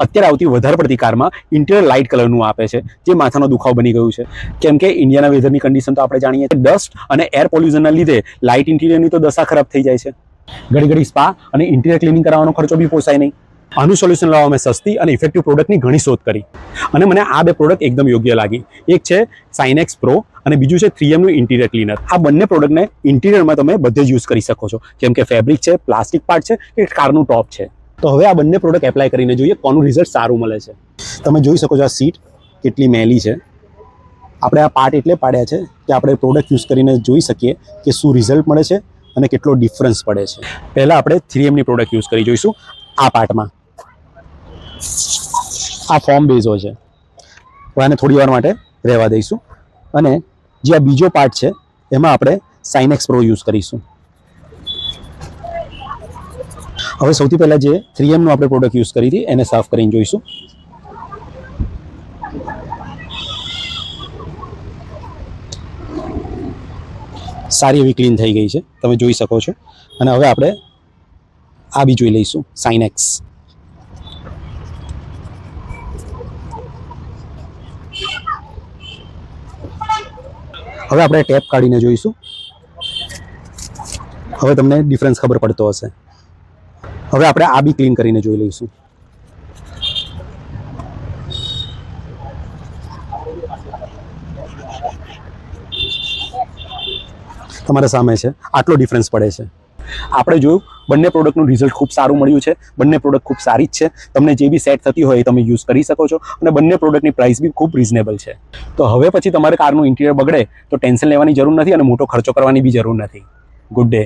અત્યારે આવતી વધારે પડતી કારમાં ઇન્ટિરિયર લાઇટ કલરનું આપે છે, જે માથાનો દુખાવો બની ગયું છે. કેમ કે ઇન્ડિયાના વેધરની કન્ડિશન તો આપણે જાણીએ છીએ, ડસ્ટ અને એર પોલ્યુશનના લીધે લાઇટ ઇન્ટિરિયરની તો દશા ખરાબ થઈ જાય છે. ઘડી ઘડી સ્પા અને ઇન્ટિરિયર ક્લિનિંગ કરાવવાનો ખર્ચો બી પોસાય નહીં. આનું સોલ્યુશન લાવવા મેં સસ્તી અને ઇફેક્ટિવ પ્રોડક્ટની ઘણી શોધ કરી અને મને આ બે પ્રોડક્ટ એકદમ યોગ્ય લાગી. એક છે સાઇનેક્સ પ્રો અને બીજું છે 3M નું ઇન્ટિરિયર ક્લીનર. આ બંને પ્રોડક્ટને ઇન્ટિરિયરમાં તમે બધે જ યુઝ કરી શકો છો, જેમ કે ફેબ્રિક છે, પ્લાસ્ટિક પાર્ટ છે કે કારનું ટોપ છે. તો હવે આ બંને પ્રોડક્ટ એપ્લાય કરીને જોઈએ કોનું રિઝલ્ટ સારું મળે છે. તમે જોઈ શકો છો આ સીટ કેટલી મેલી છે. આપણે આ પાર્ટ એટલે પાડ્યા છે કે આપણે પ્રોડક્ટ યુઝ કરીને જોઈ શકીએ કે શું રિઝલ્ટ મળે છે અને કેટલો ડિફરન્સ પડે છે. પહેલાં આપણે 3M ની પ્રોડક્ટ યુઝ કરી જોઈશું. આ પાર્ટમાં આ ફોર્મ બેઝો છે, આને થોડી વાર માટે રહેવા દઈશું. અને જે આ બીજો પાર્ટ છે એમાં આપણે સાઇનેક્સ પ્રો યુઝ કરીશું. હવે સૌથી પહેલાં જે 3M નું આપણે પ્રોડક્ટ યુઝ કરી હતી એને સાફ કરીને જોઈશું. સારી એવી ક્લીન થઈ ગઈ છે, તમે જોઈ શકો છો. અને હવે આપણે આ બી જોઈ લઈશું, સાઇનેક્સ. હવે આપણે ટેપ કાઢીને જોઈશું. હવે તમને ડિફરન્સ ખબર પડતો હશે. હવે આપણે આ બી ક્લીન કરીને જોઈ લઈશું. તમારા સામે છે, આટલો ડિફરન્સ પડે છે. આપણે જોયું બંને પ્રોડક્ટનું રિઝલ્ટ ખૂબ સારું મળ્યું છે. બંને પ્રોડક્ટ ખૂબ સારી જ છે. તમને જે બી સેટ થતી હોય એ તમે યુઝ કરી શકો છો અને બંને પ્રોડક્ટની પ્રાઇસ બી ખૂબ રિઝનેબલ છે. તો હવે પછી તમારે કારનું ઇન્ટિરિયર બગડે તો ટેન્શન લેવાની જરૂર નથી અને મોટો ખર્ચો કરવાની બી જરૂર નથી. Good day.